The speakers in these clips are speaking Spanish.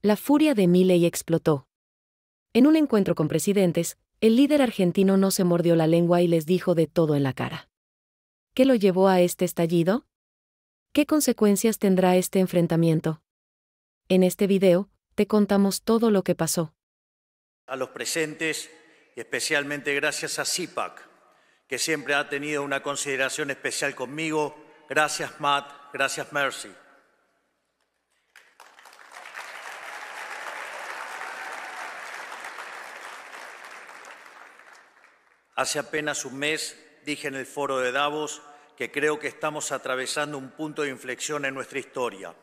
La furia de Milei explotó. En un encuentro con presidentes, el líder argentino no se mordió la lengua y les dijo de todo en la cara. ¿Qué lo llevó a este estallido? ¿Qué consecuencias tendrá este enfrentamiento? En este video, te contamos todo lo que pasó. A los presentes, y especialmente gracias a CIPAC, que siempre ha tenido una consideración especial conmigo. Gracias, Matt. Gracias, Mercy. Hace apenas un mes dije en el foro de Davos que creo que estamos atravesando un punto de inflexión en nuestra historia.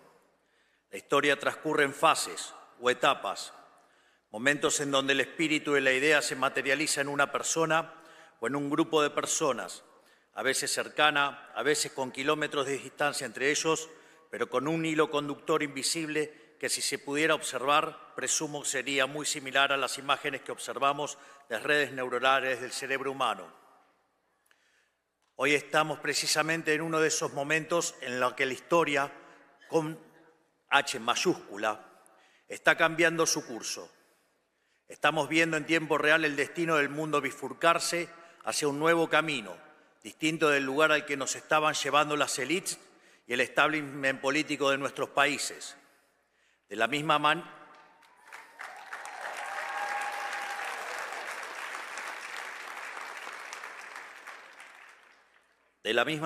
La historia transcurre en fases o etapas, momentos en donde el espíritu y la idea se materializa en una persona o en un grupo de personas, a veces cercana, a veces con kilómetros de distancia entre ellos, pero con un hilo conductor invisible que, si se pudiera observar, presumo sería muy similar a las imágenes que observamos de redes neuronales del cerebro humano. Hoy estamos precisamente en uno de esos momentos en los que la historia, con H mayúscula, está cambiando su curso. Estamos viendo en tiempo real el destino del mundo bifurcarse hacia un nuevo camino, distinto del lugar al que nos estaban llevando las élites y el establishment político de nuestros países. De la misma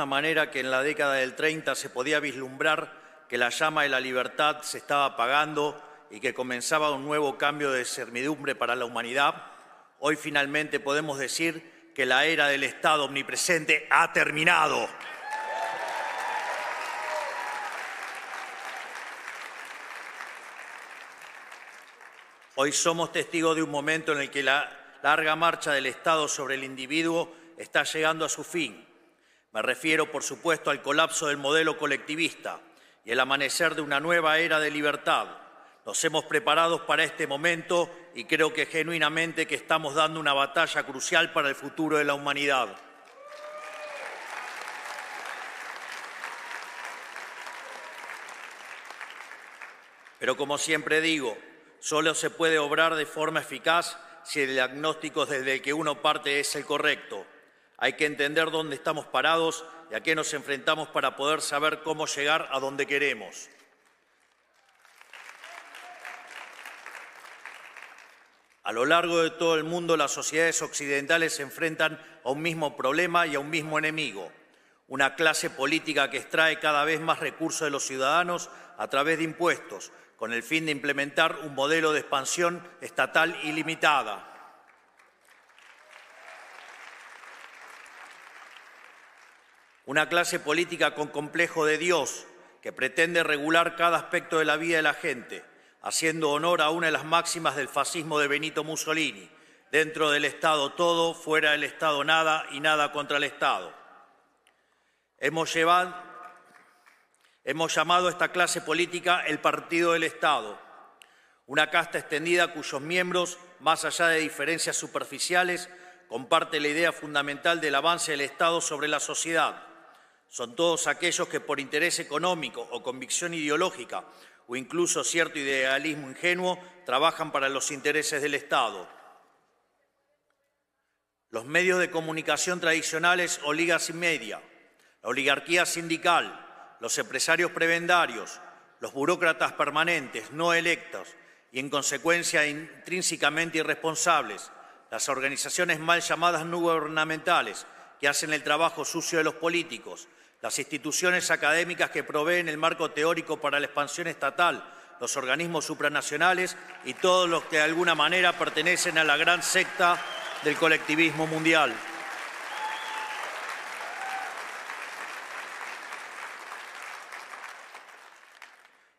manera que en la década del 30 se podía vislumbrar que la llama de la libertad se estaba apagando y que comenzaba un nuevo cambio de servidumbre para la humanidad, hoy finalmente podemos decir que la era del Estado omnipresente ha terminado. Hoy somos testigos de un momento en el que la larga marcha del Estado sobre el individuo está llegando a su fin. Me refiero, por supuesto, al colapso del modelo colectivista y el amanecer de una nueva era de libertad. Nos hemos preparado para este momento y creo que genuinamente que estamos dando una batalla crucial para el futuro de la humanidad. Pero, como siempre digo, solo se puede obrar de forma eficaz si el diagnóstico desde el que uno parte es el correcto. Hay que entender dónde estamos parados y a qué nos enfrentamos para poder saber cómo llegar a donde queremos. A lo largo de todo el mundo, las sociedades occidentales se enfrentan a un mismo problema y a un mismo enemigo: una clase política que extrae cada vez más recursos de los ciudadanos a través de impuestos, con el fin de implementar un modelo de expansión estatal ilimitada. Una clase política con complejo de Dios, que pretende regular cada aspecto de la vida de la gente, haciendo honor a una de las máximas del fascismo de Benito Mussolini: dentro del Estado todo, fuera del Estado nada y nada contra el Estado. Hemos llamado a esta clase política el Partido del Estado, una casta extendida cuyos miembros, más allá de diferencias superficiales, comparte la idea fundamental del avance del Estado sobre la sociedad. Son todos aquellos que, por interés económico o convicción ideológica, o incluso cierto idealismo ingenuo, trabajan para los intereses del Estado. Los medios de comunicación tradicionales o ligas y media, la oligarquía sindical, los empresarios prebendarios, los burócratas permanentes no electos y, en consecuencia, intrínsecamente irresponsables, las organizaciones mal llamadas no gubernamentales que hacen el trabajo sucio de los políticos, las instituciones académicas que proveen el marco teórico para la expansión estatal, los organismos supranacionales y todos los que de alguna manera pertenecen a la gran secta del colectivismo mundial.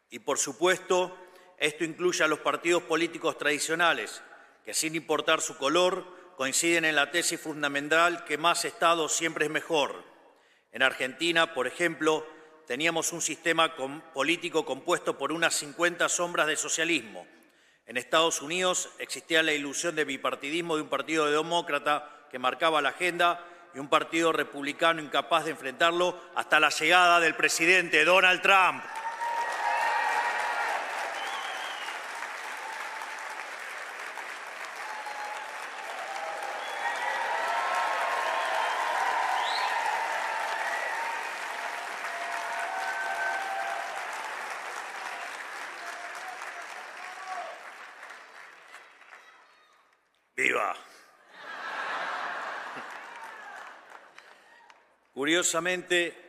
Y, por supuesto, esto incluye a los partidos políticos tradicionales, que, sin importar su color, coinciden en la tesis fundamental que más Estado siempre es mejor. En Argentina, por ejemplo, teníamos un sistema político compuesto por unas 50 sombras de socialismo. En Estados Unidos existía la ilusión de bipartidismo de un partido demócrata que marcaba la agenda y un partido republicano incapaz de enfrentarlo hasta la llegada del presidente Donald Trump. ¡Viva! Curiosamente,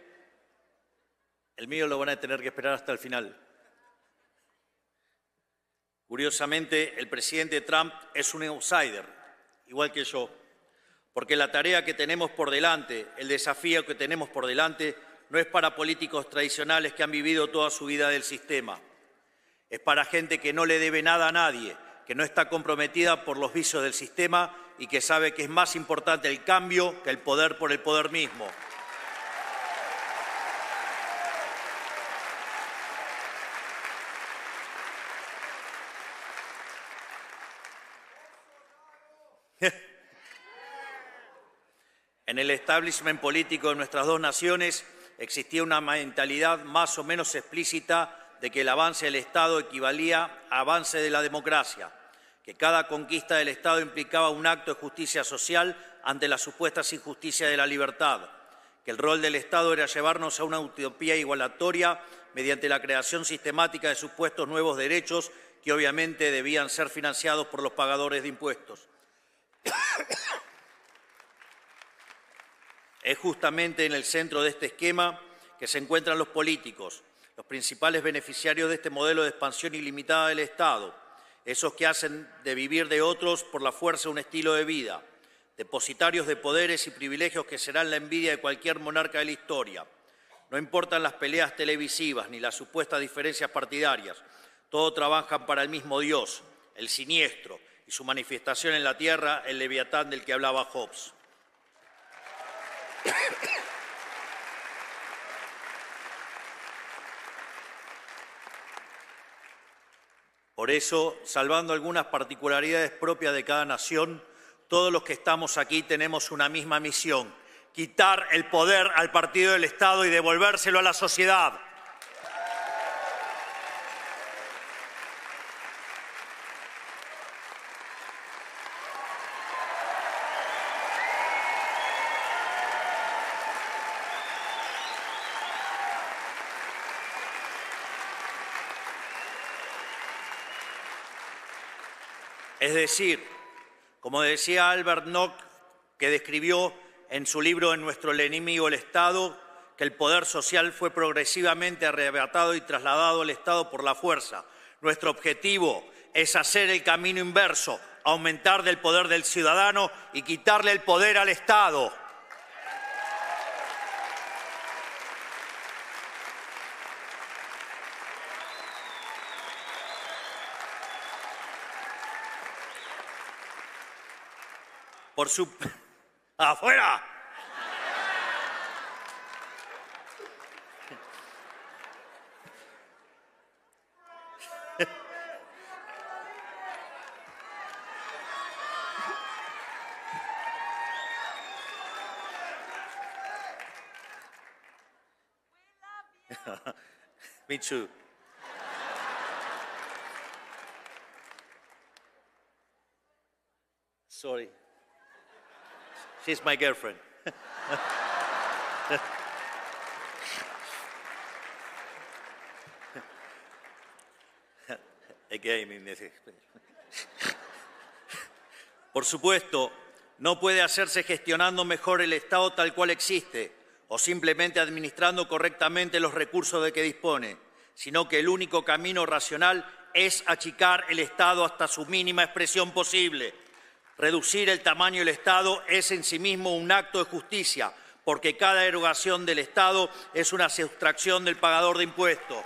el mío lo van a tener que esperar hasta el final. Curiosamente, el presidente Trump es un outsider, igual que yo, porque la tarea que tenemos por delante, el desafío que tenemos por delante, no es para políticos tradicionales que han vivido toda su vida del sistema. Es para gente que no le debe nada a nadie, que no está comprometida por los vicios del sistema y que sabe que es más importante el cambio que el poder por el poder mismo. En el establishment político de nuestras dos naciones existía una mentalidad más o menos explícita de que el avance del Estado equivalía a avance de la democracia, que cada conquista del Estado implicaba un acto de justicia social ante las supuestas injusticias de la libertad, que el rol del Estado era llevarnos a una utopía igualatoria mediante la creación sistemática de supuestos nuevos derechos que obviamente debían ser financiados por los pagadores de impuestos. Es justamente en el centro de este esquema que se encuentran los políticos, los principales beneficiarios de este modelo de expansión ilimitada del Estado, esos que hacen de vivir de otros por la fuerza un estilo de vida, depositarios de poderes y privilegios que serán la envidia de cualquier monarca de la historia. No importan las peleas televisivas ni las supuestas diferencias partidarias, todos trabajan para el mismo Dios, el siniestro, y su manifestación en la tierra, el leviatán del que hablaba Hobbes. Por eso, salvando algunas particularidades propias de cada nación, todos los que estamos aquí tenemos una misma misión: quitar el poder al partido del Estado y devolvérselo a la sociedad. Es decir, como decía Albert Nock, que describió en su libro En nuestro enemigo el Estado, que el poder social fue progresivamente arrebatado y trasladado al Estado por la fuerza. Nuestro objetivo es hacer el camino inverso, aumentar del poder del ciudadano y quitarle el poder al Estado. Por su... ¡Afuera! Me too. Sorry. She's my girlfriend. Por supuesto, no puede hacerse gestionando mejor el Estado tal cual existe o simplemente administrando correctamente los recursos de que dispone, sino que el único camino racional es achicar el Estado hasta su mínima expresión posible. Reducir el tamaño del Estado es en sí mismo un acto de justicia, porque cada erogación del Estado es una sustracción del pagador de impuestos.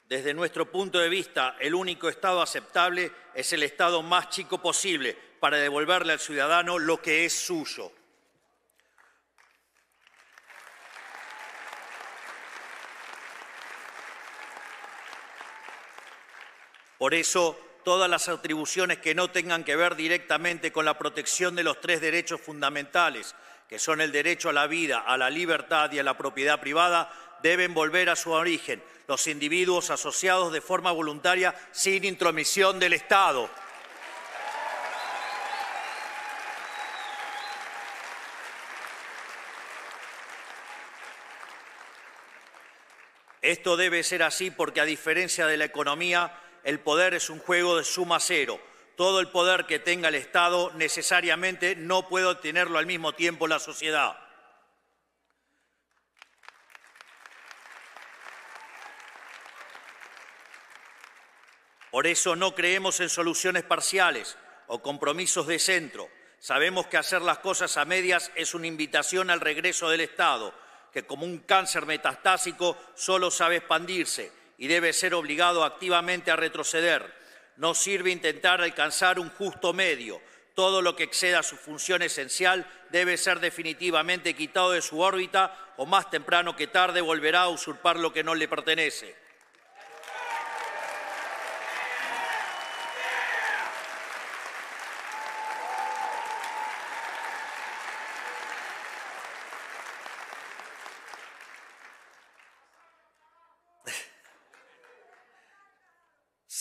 Desde nuestro punto de vista, el único Estado aceptable es el Estado más chico posible para devolverle al ciudadano lo que es suyo. Por eso, todas las atribuciones que no tengan que ver directamente con la protección de los tres derechos fundamentales, que son el derecho a la vida, a la libertad y a la propiedad privada, deben volver a su origen, los individuos asociados de forma voluntaria sin intromisión del Estado. Esto debe ser así porque, a diferencia de la economía, el poder es un juego de suma cero. Todo el poder que tenga el Estado necesariamente no puede obtenerlo al mismo tiempo la sociedad. Por eso no creemos en soluciones parciales o compromisos de centro. Sabemos que hacer las cosas a medias es una invitación al regreso del Estado, que como un cáncer metastásico solo sabe expandirse y debe ser obligado activamente a retroceder. No sirve intentar alcanzar un justo medio. Todo lo que exceda su función esencial debe ser definitivamente quitado de su órbita o más temprano que tarde volverá a usurpar lo que no le pertenece.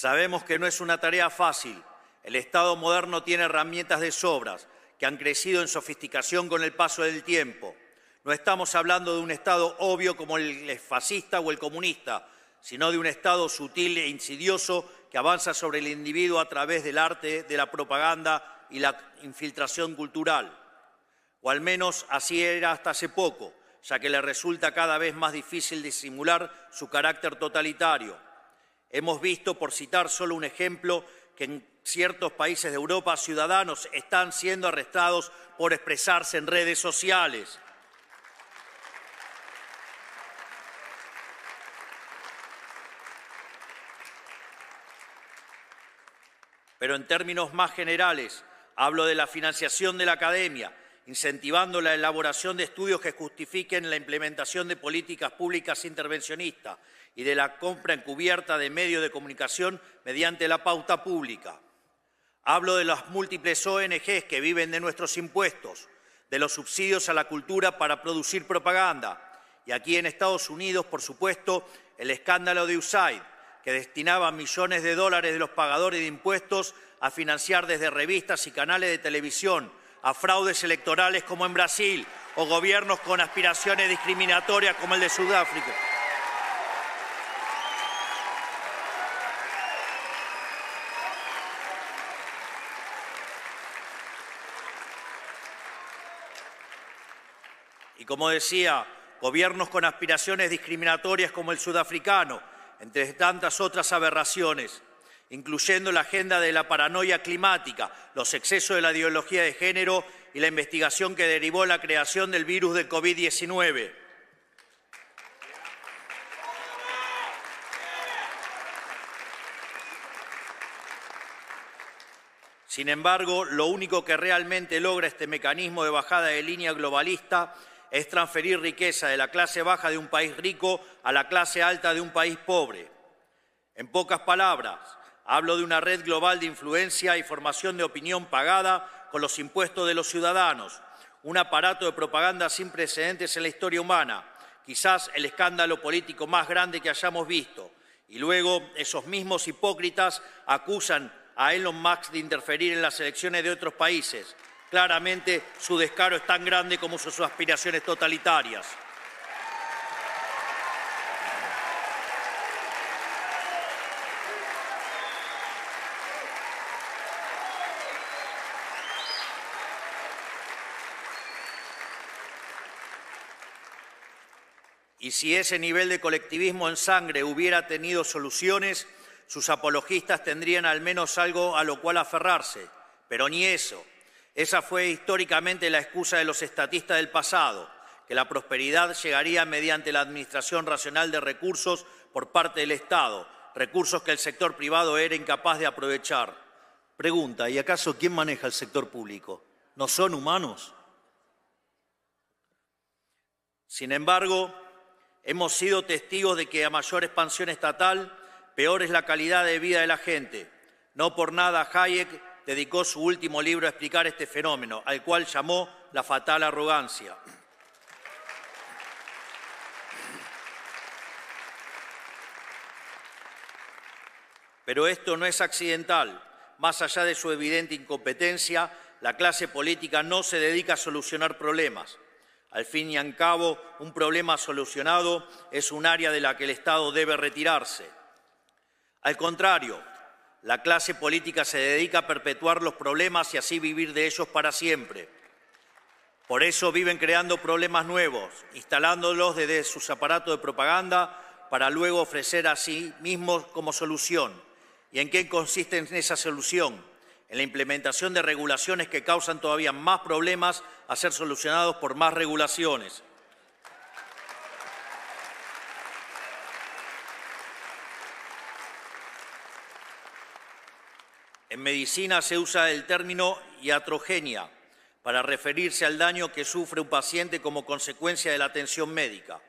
Sabemos que no es una tarea fácil. El Estado moderno tiene herramientas de sobras que han crecido en sofisticación con el paso del tiempo. No estamos hablando de un Estado obvio como el fascista o el comunista, sino de un Estado sutil e insidioso que avanza sobre el individuo a través del arte, de la propaganda y la infiltración cultural. O al menos así era hasta hace poco, ya que le resulta cada vez más difícil disimular su carácter totalitario. Hemos visto, por citar solo un ejemplo, que en ciertos países de Europa ciudadanos están siendo arrestados por expresarse en redes sociales. Pero en términos más generales, hablo de la financiación de la academia, incentivando la elaboración de estudios que justifiquen la implementación de políticas públicas intervencionistas y de la compra encubierta de medios de comunicación mediante la pauta pública. Hablo de las múltiples ONGs que viven de nuestros impuestos, de los subsidios a la cultura para producir propaganda. Y aquí en Estados Unidos, por supuesto, el escándalo de USAID, que destinaba millones de dólares de los pagadores de impuestos a financiar desde revistas y canales de televisión, a fraudes electorales como en Brasil, o gobiernos con aspiraciones discriminatorias como el de Sudáfrica. Y como decía, gobiernos con aspiraciones discriminatorias como el sudafricano, entre tantas otras aberraciones, incluyendo la agenda de la paranoia climática, los excesos de la ideología de género y la investigación que derivó la creación del virus del COVID-19. Sin embargo, lo único que realmente logra este mecanismo de bajada de línea globalista es transferir riqueza de la clase baja de un país rico a la clase alta de un país pobre. En pocas palabras, hablo de una red global de influencia y formación de opinión pagada con los impuestos de los ciudadanos, un aparato de propaganda sin precedentes en la historia humana, quizás el escándalo político más grande que hayamos visto. Y luego esos mismos hipócritas acusan a Elon Musk de interferir en las elecciones de otros países. Claramente su descaro es tan grande como sus aspiraciones totalitarias. Y si ese nivel de colectivismo en sangre hubiera tenido soluciones, sus apologistas tendrían al menos algo a lo cual aferrarse. Pero ni eso. Esa fue históricamente la excusa de los estatistas del pasado, que la prosperidad llegaría mediante la administración racional de recursos por parte del Estado, recursos que el sector privado era incapaz de aprovechar. Pregunta, ¿y acaso quién maneja el sector público? ¿No son humanos? Sin embargo, hemos sido testigos de que a mayor expansión estatal, peor es la calidad de vida de la gente. No por nada Hayek dedicó su último libro a explicar este fenómeno, al cual llamó la fatal arrogancia. Pero esto no es accidental. Más allá de su evidente incompetencia, la clase política no se dedica a solucionar problemas. Al fin y al cabo, un problema solucionado es un área de la que el Estado debe retirarse. Al contrario, la clase política se dedica a perpetuar los problemas y así vivir de ellos para siempre. Por eso viven creando problemas nuevos, instalándolos desde sus aparatos de propaganda para luego ofrecer a sí mismos como solución. ¿Y en qué consiste esa solución? En la implementación de regulaciones que causan todavía más problemas a ser solucionados por más regulaciones. En medicina se usa el término iatrogenia para referirse al daño que sufre un paciente como consecuencia de la atención médica.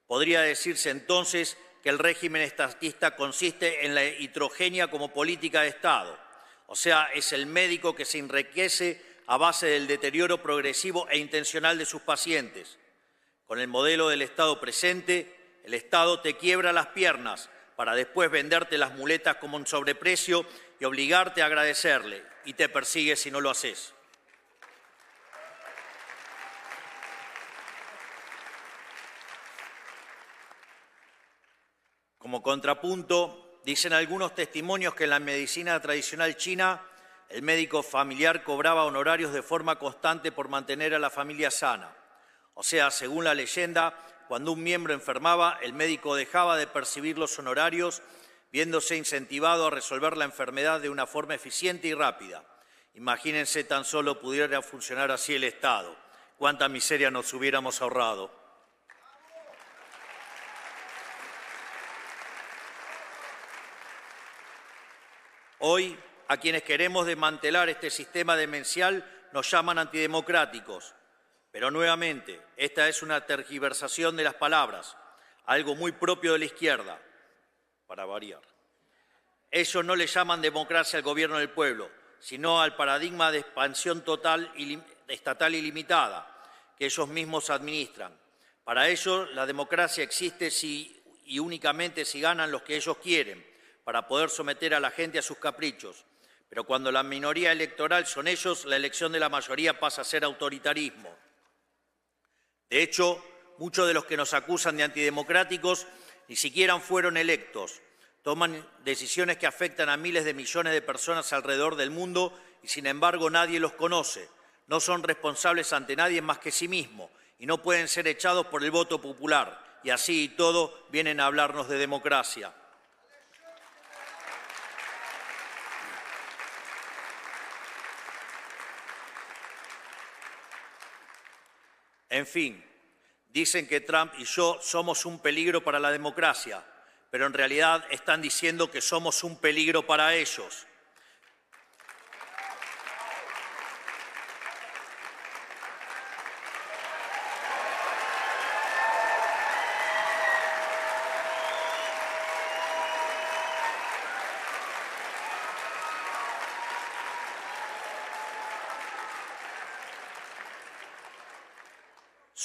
Podría decirse entonces que el régimen estatista consiste en la iatrogenia como política de Estado, o sea, es el médico que se enriquece a base del deterioro progresivo e intencional de sus pacientes. Con el modelo del Estado presente, el Estado te quiebra las piernas para después venderte las muletas como un sobreprecio y obligarte a agradecerle, y te persigue si no lo haces. Como contrapunto, dicen algunos testimonios que en la medicina tradicional china el médico familiar cobraba honorarios de forma constante por mantener a la familia sana. O sea, según la leyenda, cuando un miembro enfermaba, el médico dejaba de percibir los honorarios, viéndose incentivado a resolver la enfermedad de una forma eficiente y rápida. Imagínense tan solo pudiera funcionar así el Estado. Cuánta miseria nos hubiéramos ahorrado. Hoy, a quienes queremos desmantelar este sistema demencial nos llaman antidemocráticos. Pero nuevamente, esta es una tergiversación de las palabras, algo muy propio de la izquierda, para variar. Ellos no le llaman democracia al gobierno del pueblo, sino al paradigma de expansión total estatal ilimitada que ellos mismos administran. Para ellos, la democracia existe si y únicamente si ganan los que ellos quieren, para poder someter a la gente a sus caprichos. Pero cuando la minoría electoral son ellos, la elección de la mayoría pasa a ser autoritarismo. De hecho, muchos de los que nos acusan de antidemocráticos ni siquiera fueron electos. Toman decisiones que afectan a miles de millones de personas alrededor del mundo y, sin embargo, nadie los conoce. No son responsables ante nadie más que sí mismos y no pueden ser echados por el voto popular. Y así y todo vienen a hablarnos de democracia. En fin, dicen que Trump y yo somos un peligro para la democracia, pero en realidad están diciendo que somos un peligro para ellos.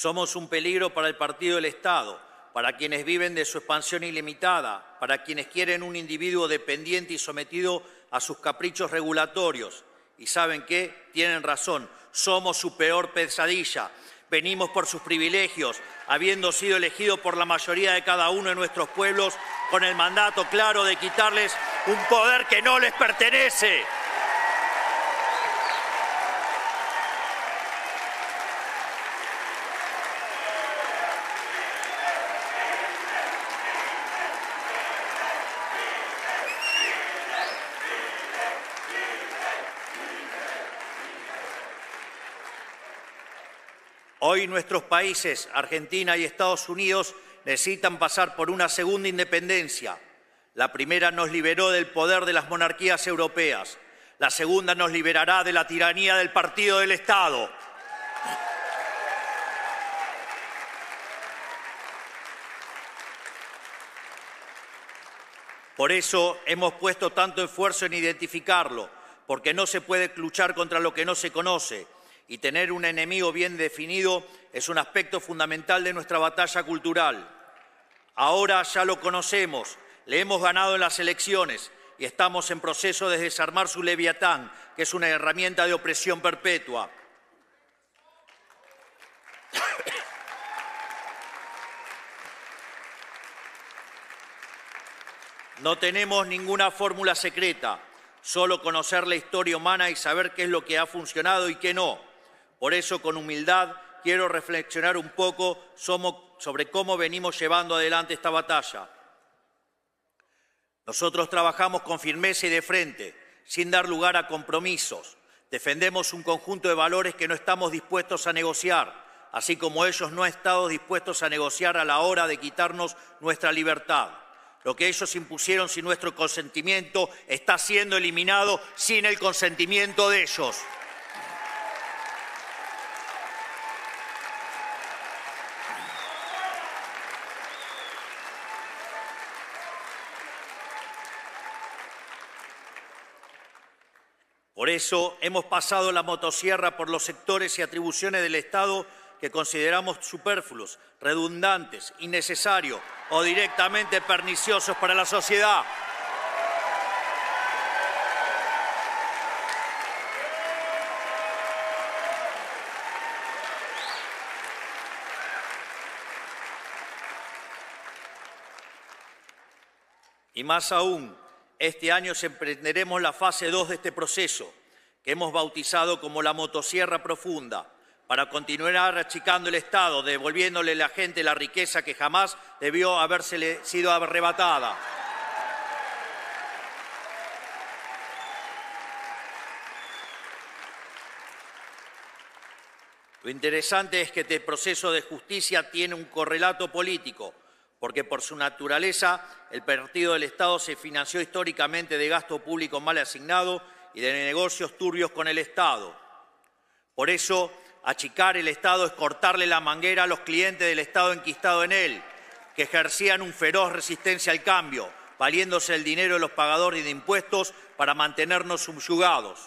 Somos un peligro para el partido del Estado, para quienes viven de su expansión ilimitada, para quienes quieren un individuo dependiente y sometido a sus caprichos regulatorios. ¿Y saben qué? Tienen razón, somos su peor pesadilla. Venimos por sus privilegios, habiendo sido elegidos por la mayoría de cada uno de nuestros pueblos, con el mandato claro de quitarles un poder que no les pertenece. Hoy nuestros países, Argentina y Estados Unidos, necesitan pasar por una segunda independencia. La primera nos liberó del poder de las monarquías europeas. La segunda nos liberará de la tiranía del partido del Estado. Por eso hemos puesto tanto esfuerzo en identificarlo, porque no se puede luchar contra lo que no se conoce. Y tener un enemigo bien definido es un aspecto fundamental de nuestra batalla cultural. Ahora ya lo conocemos, le hemos ganado en las elecciones y estamos en proceso de desarmar su leviatán, que es una herramienta de opresión perpetua. No tenemos ninguna fórmula secreta, solo conocer la historia humana y saber qué es lo que ha funcionado y qué no. Por eso, con humildad, quiero reflexionar un poco sobre cómo venimos llevando adelante esta batalla. Nosotros trabajamos con firmeza y de frente, sin dar lugar a compromisos. Defendemos un conjunto de valores que no estamos dispuestos a negociar, así como ellos no han estado dispuestos a negociar a la hora de quitarnos nuestra libertad. Lo que ellos impusieron sin nuestro consentimiento está siendo eliminado sin el consentimiento de ellos. Por eso hemos pasado la motosierra por los sectores y atribuciones del Estado que consideramos superfluos, redundantes, innecesarios o directamente perniciosos para la sociedad. Y más aún, este año emprenderemos la fase 2 de este proceso, que hemos bautizado como la motosierra profunda, para continuar achicando el Estado, devolviéndole a la gente la riqueza que jamás debió habérsele sido arrebatada. Lo interesante es que este proceso de justicia tiene un correlato político, porque por su naturaleza el partido del Estado se financió históricamente de gasto público mal asignado y de negocios turbios con el Estado. Por eso, achicar el Estado es cortarle la manguera a los clientes del Estado enquistado en él, que ejercían un feroz resistencia al cambio, valiéndose el dinero de los pagadores de impuestos para mantenernos subyugados.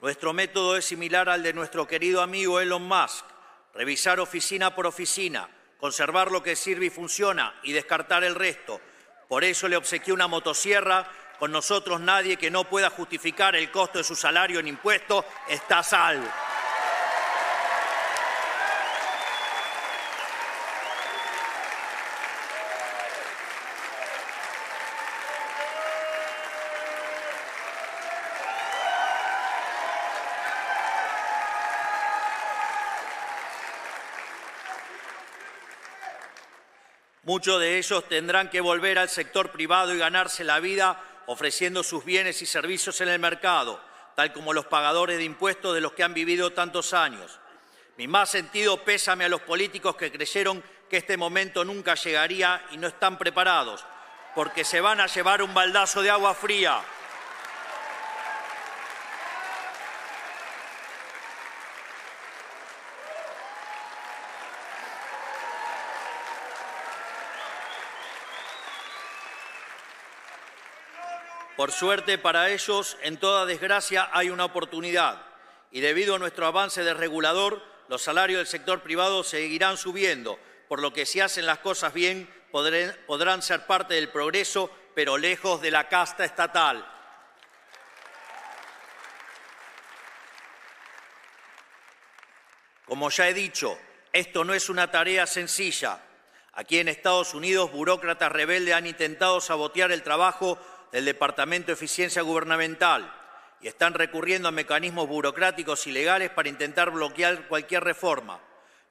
Nuestro método es similar al de nuestro querido amigo Elon Musk: revisar oficina por oficina, conservar lo que sirve y funciona y descartar el resto. Por eso le obsequié una motosierra. Con nosotros nadie que no pueda justificar el costo de su salario en impuestos está a salvo. Muchos de ellos tendrán que volver al sector privado y ganarse la vida ofreciendo sus bienes y servicios en el mercado, tal como los pagadores de impuestos de los que han vivido tantos años. Mi más sentido pésame a los políticos que creyeron que este momento nunca llegaría y no están preparados, porque se van a llevar un baldazo de agua fría. Por suerte para ellos, en toda desgracia hay una oportunidad, y debido a nuestro avance desregulador, los salarios del sector privado seguirán subiendo, por lo que si hacen las cosas bien podrán ser parte del progreso, pero lejos de la casta estatal. Como ya he dicho, esto no es una tarea sencilla. Aquí en Estados Unidos, burócratas rebeldes han intentado sabotear el trabajo del Departamento de Eficiencia Gubernamental y están recurriendo a mecanismos burocráticos y legales para intentar bloquear cualquier reforma,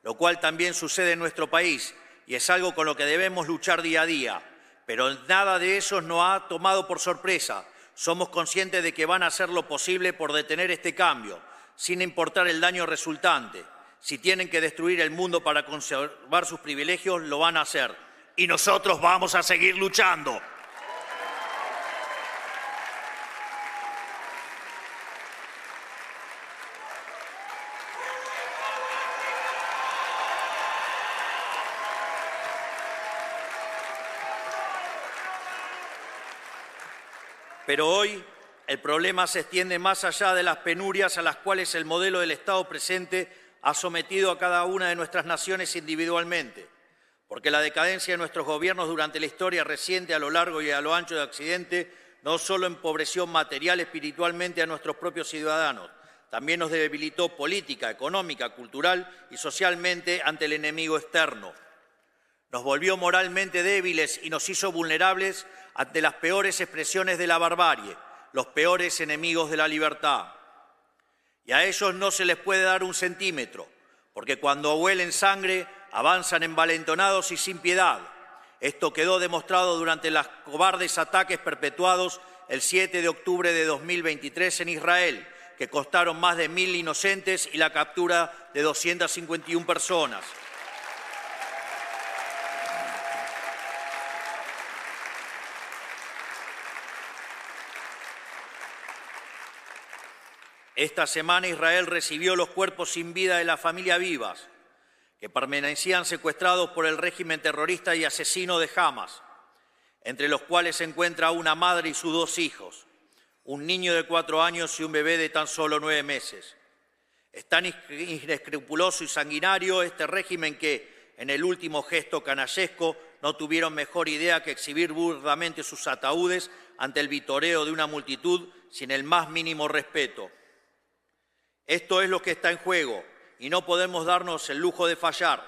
lo cual también sucede en nuestro país y es algo con lo que debemos luchar día a día. Pero nada de eso nos ha tomado por sorpresa. Somos conscientes de que van a hacer lo posible por detener este cambio, sin importar el daño resultante. Si tienen que destruir el mundo para conservar sus privilegios, lo van a hacer. Y nosotros vamos a seguir luchando. Pero hoy el problema se extiende más allá de las penurias a las cuales el modelo del Estado presente ha sometido a cada una de nuestras naciones individualmente, porque la decadencia de nuestros gobiernos durante la historia reciente a lo largo y a lo ancho de Occidente no solo empobreció material y espiritualmente a nuestros propios ciudadanos, también nos debilitó política, económica, cultural y socialmente ante el enemigo externo. Nos volvió moralmente débiles y nos hizo vulnerables ante las peores expresiones de la barbarie, los peores enemigos de la libertad. Y a ellos no se les puede dar un centímetro, porque cuando huelen sangre avanzan envalentonados y sin piedad. Esto quedó demostrado durante los cobardes ataques perpetuados el 7 de octubre de 2023 en Israel, que costaron más de 1.000 inocentes y la captura de 251 personas. Esta semana Israel recibió los cuerpos sin vida de la familia Vivas, que permanecían secuestrados por el régimen terrorista y asesino de Hamas, entre los cuales se encuentra una madre y sus 2 hijos, un niño de 4 años y un bebé de tan solo 9 meses. Es tan inescrupuloso y sanguinario este régimen que, en el último gesto canallesco, no tuvieron mejor idea que exhibir burdamente sus ataúdes ante el vitoreo de una multitud sin el más mínimo respeto. Esto es lo que está en juego y no podemos darnos el lujo de fallar.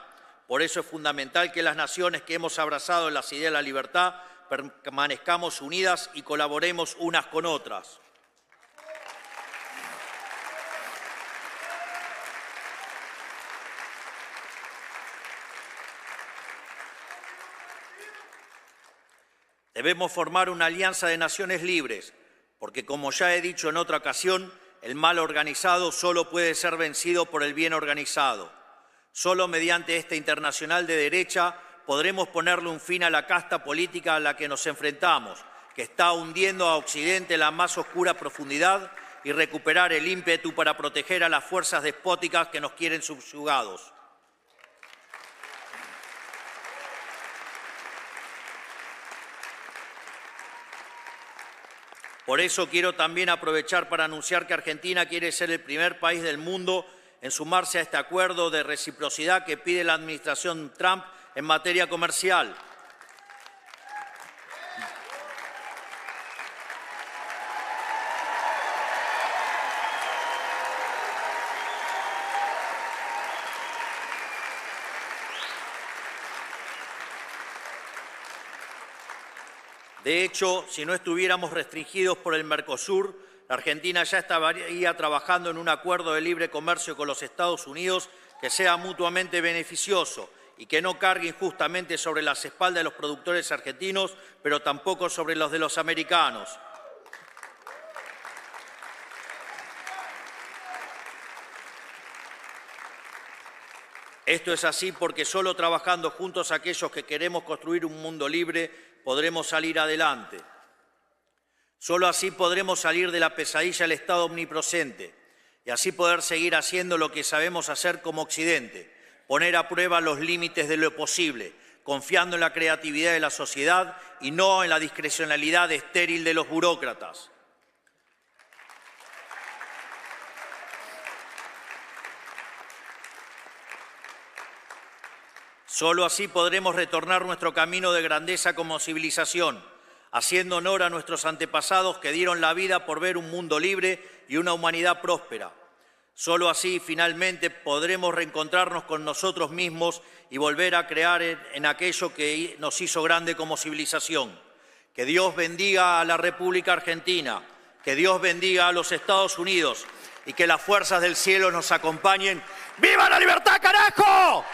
Por eso es fundamental que las naciones que hemos abrazado en las ideas de la libertad permanezcamos unidas y colaboremos unas con otras. Debemos formar una alianza de naciones libres, porque como ya he dicho en otra ocasión, el mal organizado solo puede ser vencido por el bien organizado. Solo mediante esta internacional de derecha podremos ponerle un fin a la casta política a la que nos enfrentamos, que está hundiendo a Occidente en la más oscura profundidad, y recuperar el ímpetu para proteger a las fuerzas despóticas que nos quieren subyugados. Por eso quiero también aprovechar para anunciar que Argentina quiere ser el primer país del mundo en sumarse a este acuerdo de reciprocidad que pide la administración Trump en materia comercial. De hecho, si no estuviéramos restringidos por el Mercosur, la Argentina ya estaría trabajando en un acuerdo de libre comercio con los Estados Unidos que sea mutuamente beneficioso y que no cargue injustamente sobre las espaldas de los productores argentinos, pero tampoco sobre los de los americanos. Esto es así porque solo trabajando juntos aquellos que queremos construir un mundo libre podremos salir adelante. Solo así podremos salir de la pesadilla del Estado omnipresente y así poder seguir haciendo lo que sabemos hacer como Occidente, poner a prueba los límites de lo posible, confiando en la creatividad de la sociedad y no en la discrecionalidad estéril de los burócratas. Solo así podremos retornar nuestro camino de grandeza como civilización, haciendo honor a nuestros antepasados que dieron la vida por ver un mundo libre y una humanidad próspera. Solo así, finalmente, podremos reencontrarnos con nosotros mismos y volver a crear en aquello que nos hizo grande como civilización. Que Dios bendiga a la República Argentina, que Dios bendiga a los Estados Unidos y que las fuerzas del cielo nos acompañen. ¡Viva la libertad, carajo!